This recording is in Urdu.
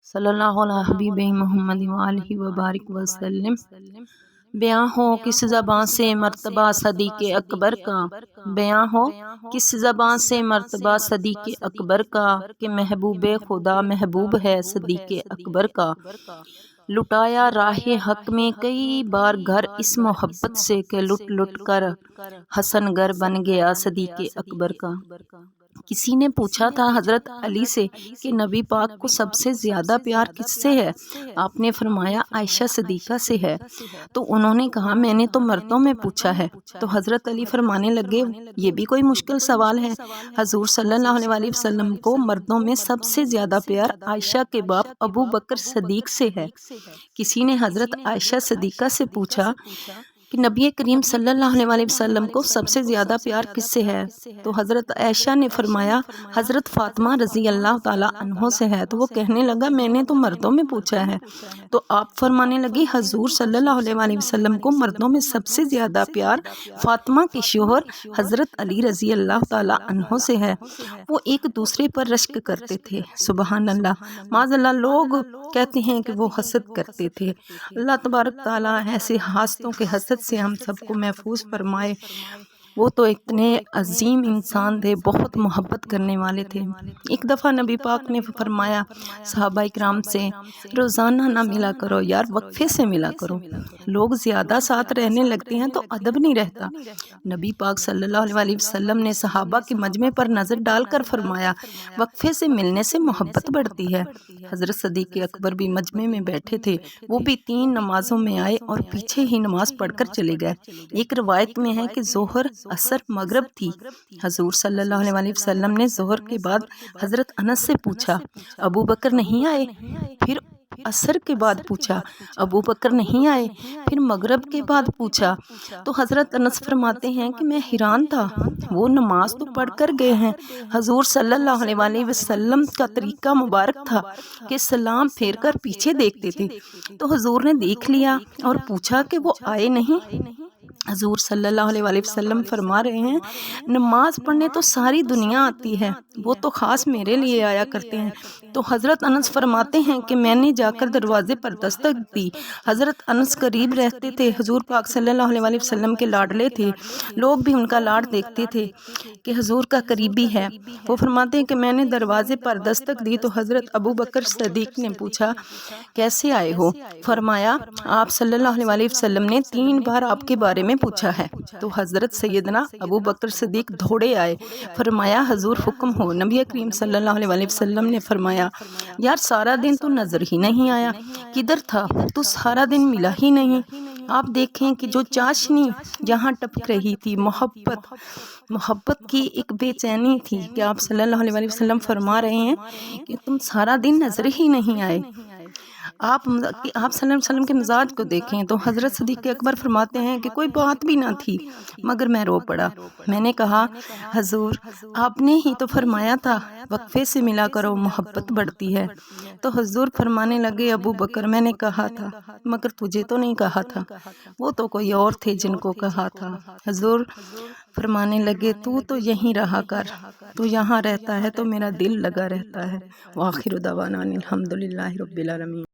صلی اللہ علیہ حبیب محمد وآلہ وبارک وسلم۔ بیاں ہو کس زبان سے مرتبہ صدیق اکبر کا، بیاں ہو کس زبان سے مرتبہ صدیق اکبر کا، کہ محبوب خدا محبوب ہے صدیق اکبر کا۔ لٹایا راہ حق میں کئی بار گھر اس محبت سے، کہ لٹ لٹ کر حسن گر بن گیا صدیق اکبر کا۔ کسی نے پوچھا تھا حضرت علی سے کہ نبی پاک کو سب سے زیادہ پیار کس سے ہے؟ آپ نے فرمایا عائشہ صدیقہ سے ہے۔ تو انہوں نے کہا میں نے تو مردوں میں پوچھا ہے۔ تو حضرت علی فرمانے لگے یہ بھی کوئی مشکل سوال ہے، حضور صلی اللہ علیہ وسلم کو مردوں میں سب سے زیادہ پیار عائشہ کے باپ ابو بکر صدیق سے ہے۔ کسی نے حضرت عائشہ صدیقہ سے پوچھا کہ نبی کریم صلی اللہ علیہ وسلم کو سب سے زیادہ پیار کس سے ہے؟ تو حضرت عائشہ نے فرمایا حضرت فاطمہ رضی اللہ تعالی عنہ سے ہے۔ تو وہ کہنے لگا میں نے تو مردوں میں پوچھا ہے۔ تو آپ فرمانے لگے حضور صلی اللہ علیہ وسلم کو مردوں میں سب سے زیادہ پیار فاطمہ کے شوہر حضرت علی رضی اللہ تعالی عنہ سے ہے۔ وہ ایک دوسرے پر رشک کرتے تھے، سبحان اللہ، معاذ اللہ، لوگ کہتے ہیں کہ وہ حسد کرتے تھے۔ اللہ تبارک تعالیٰ ایسے حاسدوں کے حسد سے ہم سب کو محفوظ فرمائے۔ وہ تو اتنے عظیم انسان تھے، بہت محبت کرنے والے تھے۔ ایک دفعہ نبی پاک نے فرمایا صحابہ اکرام سے روزانہ نہ ملا کرو یار، وقفے سے ملا کرو، لوگ زیادہ ساتھ رہنے لگتے ہیں تو ادب نہیں رہتا۔ نبی پاک صلی اللہ علیہ وسلم نے صحابہ کے مجمع پر نظر ڈال کر فرمایا وقفے سے ملنے سے محبت بڑھتی ہے۔ حضرت صدیق اکبر بھی مجمع میں بیٹھے تھے، وہ بھی 3 نمازوں میں آئے اور پیچھے ہی نماز پڑھ کر چلے گئے۔ ایک روایت میں ہے کہ ظہر، عصر، مغرب تھی۔ حضور صلی اللہ علیہ وسلم نے ظہر کے بعد حضرت انس سے پوچھا ابو بکر نہیں آئے؟ پھر عصر کے بعد پوچھا ابو بکر نہیں آئے؟ پھر مغرب کے بعد پوچھا۔ تو حضرت انس فرماتے ہیں کہ میں حیران تھا، وہ نماز تو پڑھ کر گئے ہیں۔ حضور صلی اللہ علیہ وسلم کا طریقہ مبارک تھا کہ سلام پھیر کر پیچھے دیکھتے تھے۔ تو حضور نے دیکھ لیا اور پوچھا کہ وہ آئے نہیں؟ حضور صلی اللہ علیہ وسلم فرما رہے ہیں نماز پڑھنے تو ساری دنیا آتی ہے، وہ تو خاص میرے لیے آیا کرتے ہیں۔ تو حضرت انس فرماتے ہیں کہ میں نے جا کر دروازے پر دستک دی۔ حضرت انس قریب رہتے تھے، حضور پاک صلی اللہ علیہ وسلم کے لاڈلے تھے، لوگ بھی ان کا لاڈ دیکھتے تھے کہ حضور کا قریبی ہے۔ وہ فرماتے ہیں کہ میں نے دروازے پر دستک دی تو حضرت ابو بکر صدیق نے پوچھا کیسے آئے ہو؟ فرمایا آپ صلی اللہ علیہ وسلم نے 3 بار آپ کے بارے میں پوچھا ہے۔ تو حضرت سیدنا ابو بکر صدیق دوڑے آئے، فرمایا حضور حکم ہو۔ نبی کریم صلی اللہ علیہ وسلم نے فرمایا یار سارا دن تو نظر ہی نہیں آیا، کدھر تھا تو سارا دن ملا ہی نہیں۔ آپ دیکھیں کہ جو چاشنی جہاں ٹپک رہی تھی محبت کی ایک بے چینی تھی کہ آپ صلی اللہ علیہ وسلم فرما رہے ہیں کہ تم سارا دن نظر ہی نہیں آئے۔ آپ صلی اللہ علیہ وسلم کے مزاج کو دیکھیں تو حضرت صدیق اکبر فرماتے ہیں کہ کوئی بات بھی نہ تھی مگر میں رو پڑا۔ میں نے کہا حضور آپ نے ہی تو فرمایا تھا وقفے سے ملا کرو محبت بڑھتی ہے۔ تو حضور فرمانے لگے ابو بکر میں نے کہا تھا مگر تجھے تو نہیں کہا تھا، وہ تو کوئی اور تھے جن کو کہا تھا۔ حضور فرمانے لگے تو یہیں رہا کر، تو یہاں رہتا ہے تو میرا دل لگا رہتا ہے۔ وآخر دعوانا الحمدللہ رب العالمین۔